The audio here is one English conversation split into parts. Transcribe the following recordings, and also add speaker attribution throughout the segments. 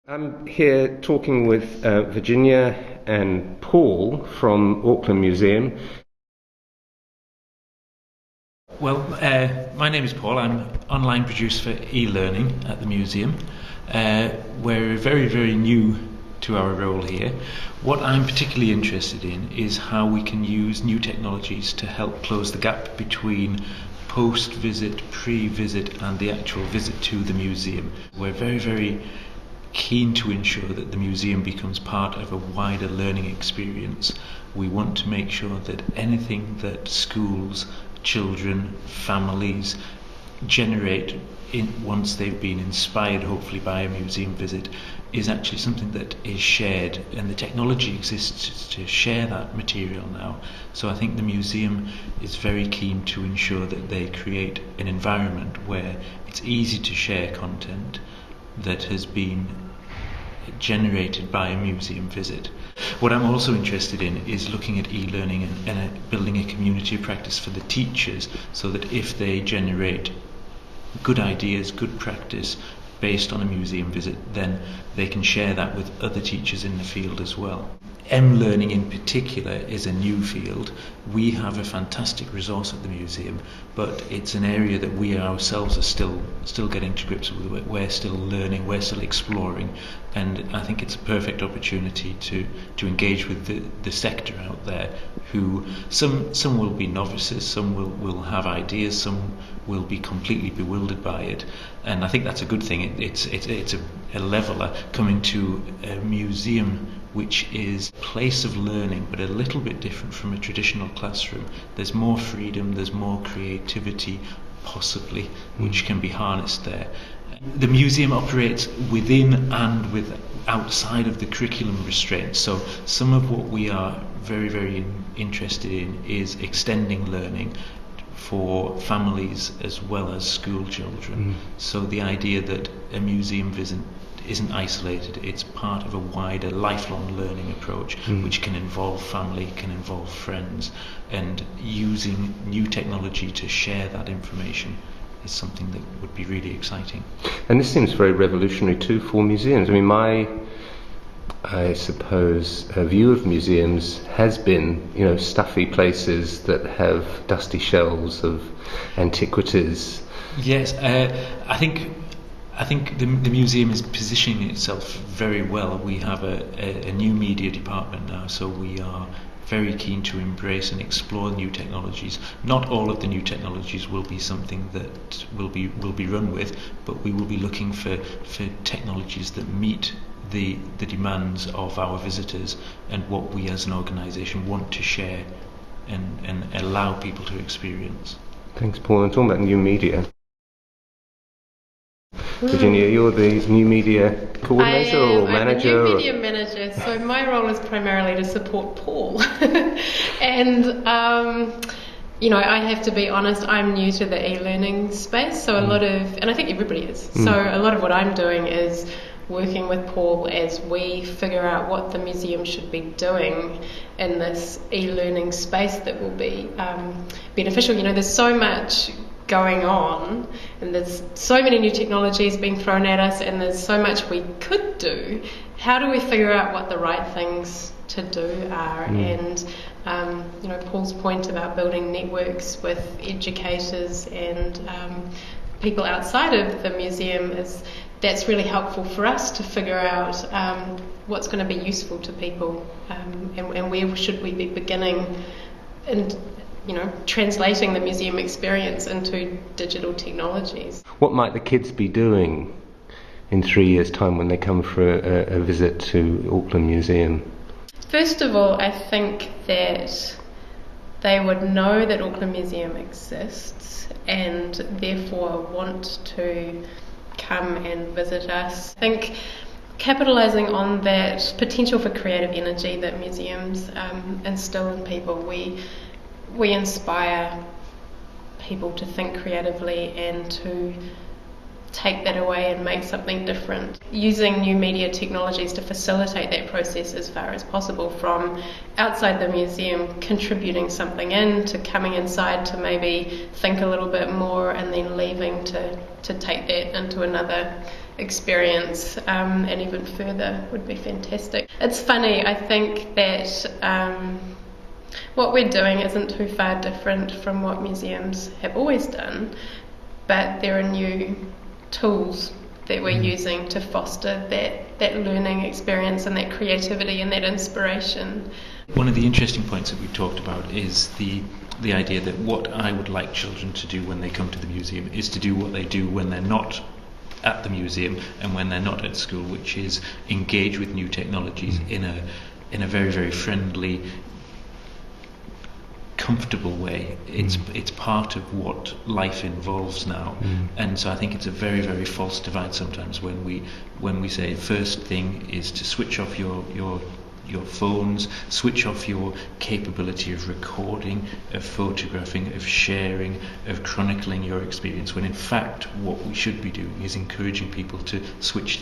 Speaker 1: I'm here talking with Virginia and Paul from Auckland Museum.
Speaker 2: Well, my name is Paul. I'm online producer for e-learning at the museum. We're very, very new to our role here. What I'm particularly interested in is how we can use new technologies to help close the gap between post-visit, pre-visit and the actual visit to the museum. We're very, very keen to ensure that the museum becomes part of a wider learning experience. We want to make sure that anything that schools, children, families generate once they've been inspired, hopefully by a museum visit, is actually something that is shared, and the technology exists to share that material now. So I think the museum is very keen to ensure that they create an environment where it's easy to share content that has been generated by a museum visit. What I'm also interested in is looking at e-learning and building a community of practice for the teachers, so that if they generate good ideas, good practice based on a museum visit, then they can share that with other teachers in the field as well. meLearning in particular is a new field. We have a fantastic resource at the museum, but it's an area that we ourselves are still getting to grips with. We're still learning, we're still exploring, and I think it's a perfect opportunity to engage with the sector out there, who some will be novices, some will have ideas, some will be completely bewildered by it, and I think that's a good thing. It's a leveler coming to a museum which is a place of learning, but a little bit different from a traditional classroom. There's more freedom, there's more creativity, possibly, which can be harnessed there. The museum operates within and outside of the curriculum restraints. So some of what we are very, very interested in is extending learning for families as well as school children. So the idea that a museum visit isn't isolated, it's part of a wider lifelong learning approach, which can involve family, can involve friends, and using new technology to share that information is something that would be really exciting.
Speaker 1: And this seems very revolutionary too for museums. I mean, I suppose a view of museums has been, stuffy places that have dusty shelves of antiquities.
Speaker 2: Yes, I think the museum is positioning itself very well. We have a new media department now, so we are very keen to embrace and explore new technologies. Not all of the new technologies will be something that will be run with, but we will be looking for technologies that meet the demands of our visitors and what we as an organisation want to share and allow people to experience.
Speaker 1: Thanks, Paul. And talking about new media, Virginia, you're the new media coordinator or manager?
Speaker 3: I'm the new media manager, so my role is primarily to support Paul. And I have to be honest, I'm new to the e-learning space, so and I think everybody is, so a lot of what I'm doing is working with Paul as we figure out what the museum should be doing in this e-learning space that will be beneficial. There's so much going on, and there's so many new technologies being thrown at us, and there's so much we could do. How do we figure out what the right things to do are? And Paul's point about building networks with educators and people outside of the museum that's really helpful for us to figure out what's going to be useful to people, and where should we be beginning and translating the museum experience into digital technologies.
Speaker 1: What might the kids be doing in 3 years' time when they come for a visit to Auckland Museum?
Speaker 3: First of all, I think that they would know that Auckland Museum exists and therefore want to come and visit us. I think capitalising on that potential for creative energy that museums instill in people, we inspire people to think creatively and to take that away and make something different. Using new media technologies to facilitate that process as far as possible, from outside the museum contributing something in, to coming inside to maybe think a little bit more, and then leaving to take that into another experience, and even further would be fantastic. It's funny, I think that what we're doing isn't too far different from what museums have always done, but there are new tools that we're using to foster that learning experience and that creativity and that inspiration.
Speaker 2: One of the interesting points that we've talked about is the idea that what I would like children to do when they come to the museum is to do what they do when they're not at the museum and when they're not at school, which is engage with new technologies in a very, very friendly, comfortable way. It's part of what life involves now, and so I think it's a very, very false divide sometimes when we say first thing is to switch off your phones, switch off your capability of recording, of photographing, of sharing, of chronicling your experience, when in fact what we should be doing is encouraging people to switch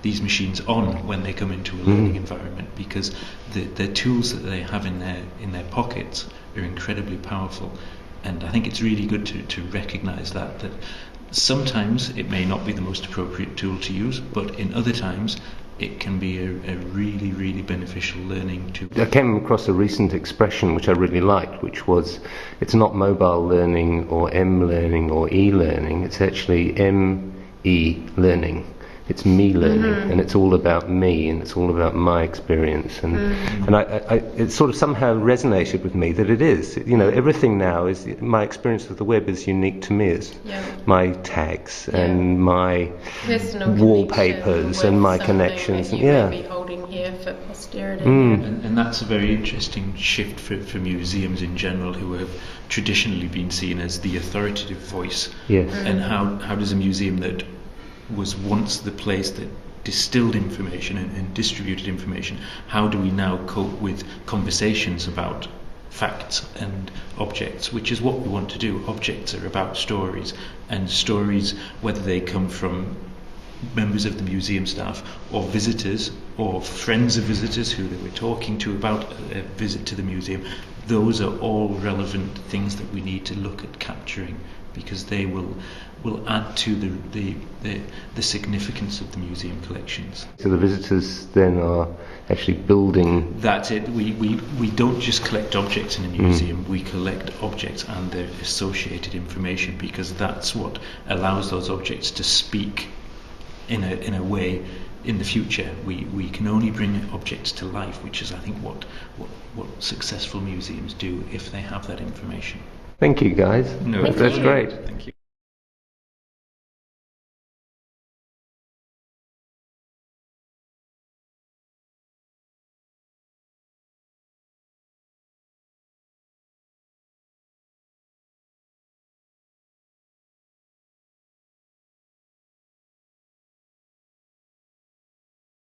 Speaker 2: these machines on when they come into a learning environment, because the tools that they have in their pockets are incredibly powerful. And I think it's really good to recognise that sometimes it may not be the most appropriate tool to use, but in other times it can be a really, really beneficial learning tool.
Speaker 1: I came across a recent expression which I really liked, which was, it's not mobile learning or M-learning or E-learning, it's actually M-E-learning. It's meLearning, and it's all about me, and it's all about my experience, and it sort of somehow resonated with me that it is. Everything now is, my experience of the web is unique to me. It's my tags and my
Speaker 3: personal
Speaker 1: wallpapers and my connections.
Speaker 3: And may be holding here for posterity.
Speaker 2: And that's a very interesting shift for museums in general, who have traditionally been seen as the authoritative voice.
Speaker 1: Yes.
Speaker 2: And how does a museum that was once the place that distilled information and distributed information, how do we now cope with conversations about facts and objects, which is what we want to do. Objects are about stories, and stories, whether they come from members of the museum staff or visitors or friends of visitors who they were talking to about a visit to the museum, those are all relevant things that we need to look at capturing, because they will add to the significance of the museum collections.
Speaker 1: So the visitors then are actually building...
Speaker 2: That's it. We don't just collect objects in a museum, we collect objects and their associated information, because that's what allows those objects to speak in a way in the future. We can only bring objects to life, which is, I think, what successful museums do if they have that information.
Speaker 1: Thank you, guys.
Speaker 2: No,
Speaker 1: that's great.
Speaker 2: Thank you.